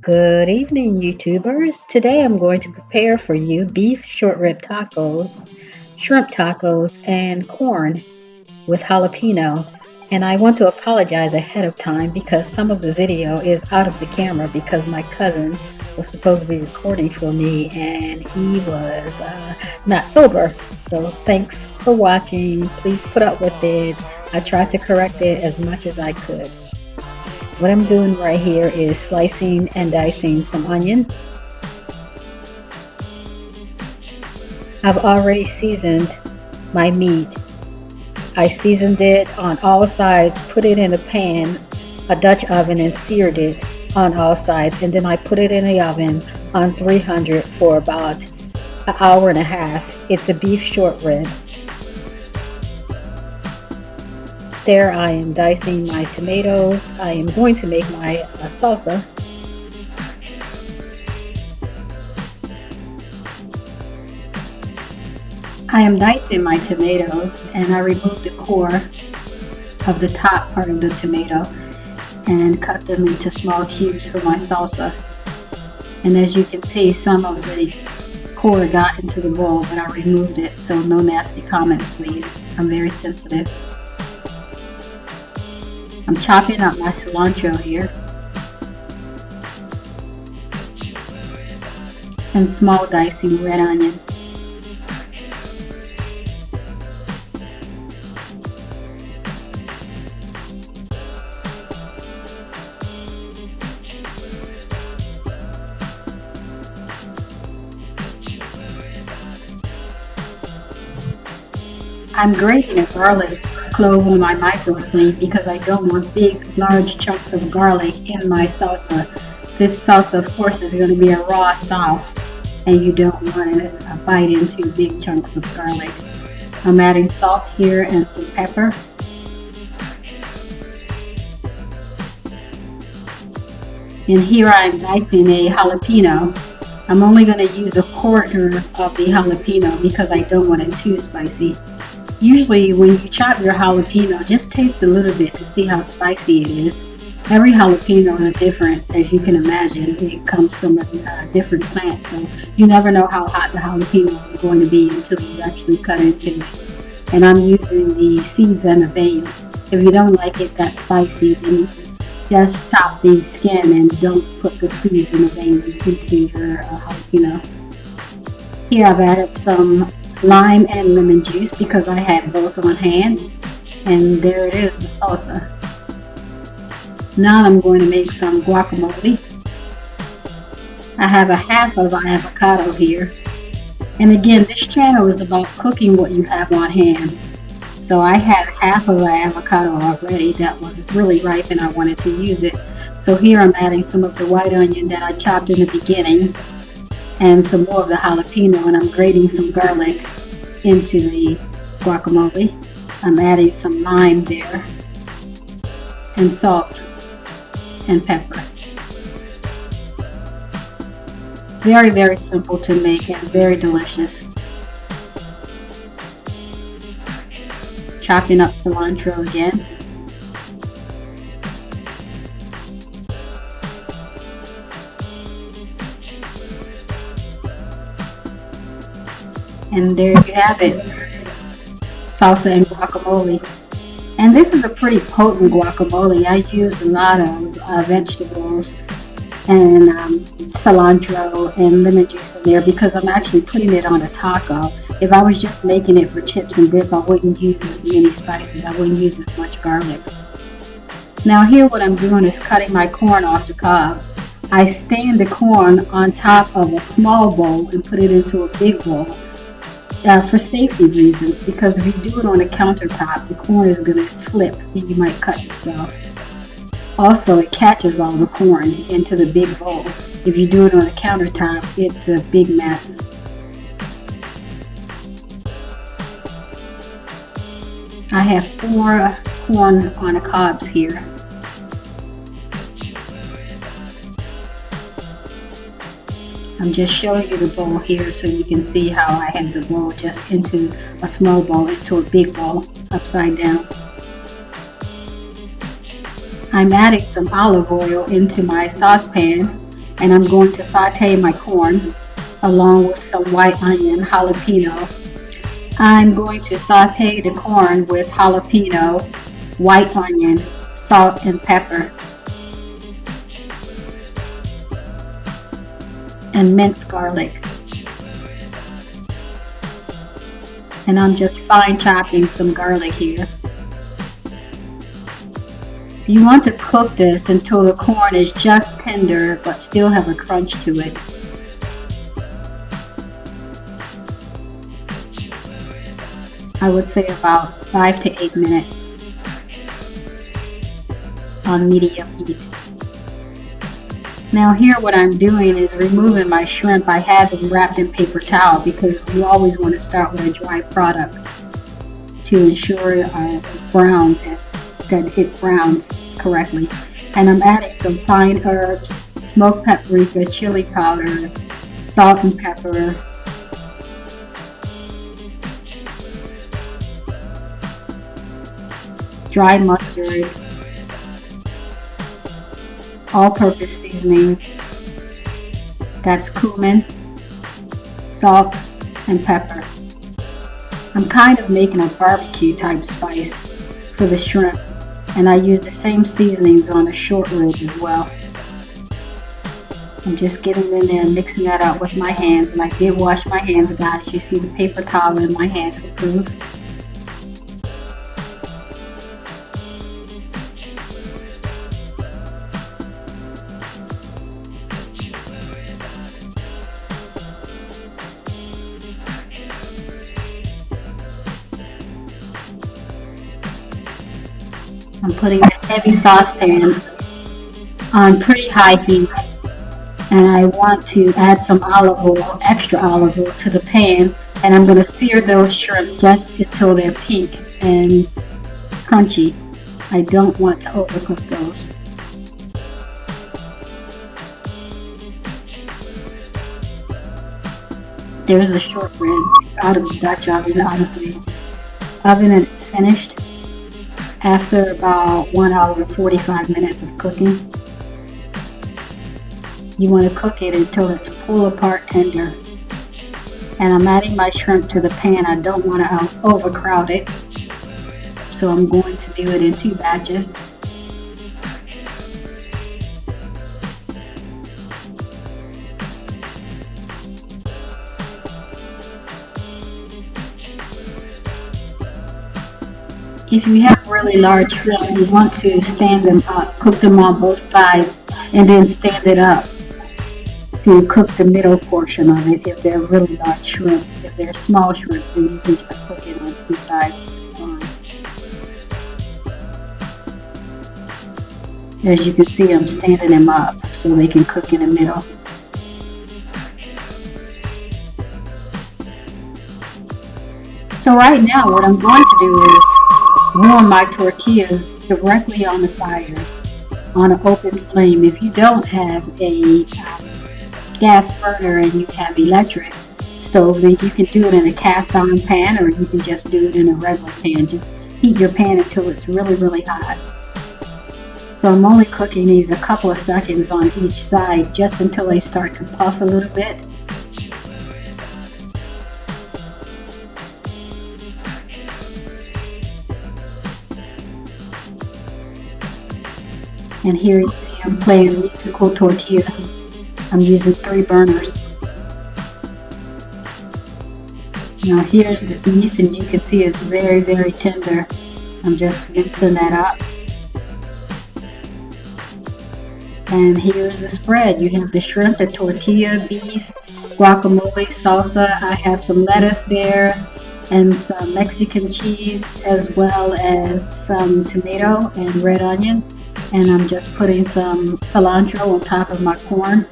Good evening, YouTubers. Today I'm going to prepare for you beef short rib tacos, shrimp tacos, and corn with jalapeno. And I want to apologize ahead of time because some of the video is out of the camera because my cousin was supposed to be recording for me and he was not sober. So thanks for watching. Please put up with it. I tried to correct it as much as I could. What I'm doing right here is slicing and dicing some onion. I've already seasoned my meat. I seasoned it on all sides, put it in a pan, a Dutch oven, and seared it on all sides. And then I put it in the oven on 300 for about an hour and a half. It's a beef short rib. There I am dicing my tomatoes. I am going to make my salsa. I am dicing my tomatoes and I remove the core of the top part of the tomato and cut them into small cubes for my salsa. And as you can see, some of the core got into the bowl, but I removed it, so no nasty comments please. I'm very sensitive. I'm chopping up my cilantro here and small dicing red onion. I'm grating a garlic clove on my microwave because I don't want big, large chunks of garlic in my salsa. This salsa, of course, is going to be a raw sauce, and you don't want to bite into big chunks of garlic. I'm adding salt here and some pepper. And here I'm dicing a jalapeno. I'm only going to use a quarter of the jalapeno because I don't want it too spicy. Usually when you chop your jalapeno, just taste a little bit to see how spicy it is. Every jalapeno is different, as you can imagine. It comes from a different plant, so you never know how hot the jalapeno is going to be until you actually cut into it. And I'm using the seeds and the veins. If you don't like it that spicy, then just chop the skin and don't put the seeds and the veins into your jalapeno. Here I've added some lime and lemon juice because I had both on hand, and there it is, the salsa. Now I'm going to make some guacamole. I have a half of an avocado here, and again, this channel is about cooking what you have on hand. So I had half of an avocado already that was really ripe and I wanted to use it. So here I'm adding some of the white onion that I chopped in the beginning and some more of the jalapeno, and I'm grating some garlic into the guacamole. I'm adding some lime there and salt and pepper. Very, very simple to make and very delicious. Chopping up cilantro again. And there you have it, salsa and guacamole. And this is a pretty potent guacamole. I use a lot of vegetables and cilantro and lemon juice in there because I'm actually putting it on a taco. If I was just making it for chips and dip, I wouldn't use as many spices. I wouldn't use as much garlic. Now here what I'm doing is cutting my corn off the cob. I stand the corn on top of a small bowl and put it into a big bowl. For safety reasons, because if you do it on a countertop, the corn is going to slip and you might cut yourself. Also, it catches all the corn into the big bowl. If you do it on a countertop, it's a big mess. I have 4 corn on the cobs here. I'm just showing you the bowl here so you can see how I had the bowl just into a small bowl into a big bowl upside down. I'm adding some olive oil into my saucepan and I'm going to saute my corn along with some white onion, jalapeno. I'm going to saute the corn with jalapeno, white onion, salt, and pepper, and minced garlic. And I'm just fine chopping some garlic here. You want to cook this until the corn is just tender but still have a crunch to it. I would say about 5 to 8 minutes on medium heat. Now here what I'm doing is removing my shrimp. I had them wrapped in paper towel because you always want to start with a dry product to ensure brown that it browns correctly. And I'm adding some fine herbs, smoked paprika, chili powder, salt and pepper, dry mustard, all-purpose seasoning, that's cumin, salt, and pepper. I'm kind of making a barbecue type spice for the shrimp, and I use the same seasonings on a short rib as well. I'm just getting in there and mixing that up with my hands, and I did wash my hands, guys. You see the paper towel in my hand for proof. I'm putting a heavy saucepan on pretty high heat, and I want to add some olive oil, extra olive oil to the pan, and I'm going to sear those shrimp just until they're pink and crunchy. I don't want to overcook those. There's the shortbread. It's out of the Dutch oven, out of the oven, and it's finished after about 1 hour and 45 minutes of cooking. You want to cook it until it's pull apart tender. And I'm adding my shrimp to the pan. I don't want to overcrowd it, so I'm going to do it in 2 batches. If you have really large shrimp, you want to stand them up, cook them on both sides, and then stand it up to cook the middle portion of it if they're really large shrimp. If they're small shrimp, then you can just cook it on 2 sides. As you can see, I'm standing them up so they can cook in the middle. So right now what I'm going to do is warm my tortillas directly on the fire on an open flame. If you don't have a gas burner and you have electric stove, then you can do it in a cast iron pan, or you can just do it in a regular pan. Just heat your pan until it's really, really hot. So I'm only cooking these a couple of seconds on each side, just until they start to puff a little bit. And here you see I'm playing musical tortilla. I'm using 3 burners. Now here's the beef, and you can see it's very, very tender. I'm just mixing that up. And here's the spread. You have the shrimp, the tortilla, beef, guacamole, salsa. I have some lettuce there and some Mexican cheese, as well as some tomato and red onion. And I'm just putting some cilantro on top of my corn.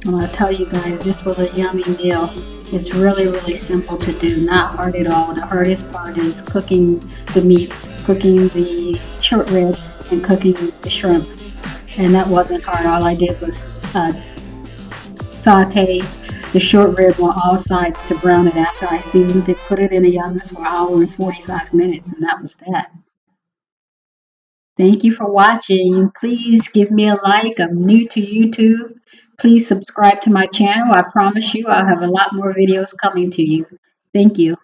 And I'll tell you guys, this was a yummy meal. It's really, really simple to do, not hard at all. The hardest part is cooking the meats, cooking the short rib, and cooking the shrimp. And that wasn't hard. All I did was saute the short rib on all sides to brown it after I seasoned it, put it in the oven for 1 hour and 45 minutes, and that was that. Thank you for watching. Please give me a like. I'm new to YouTube. Please subscribe to my channel. I promise you I'll have a lot more videos coming to you. Thank you.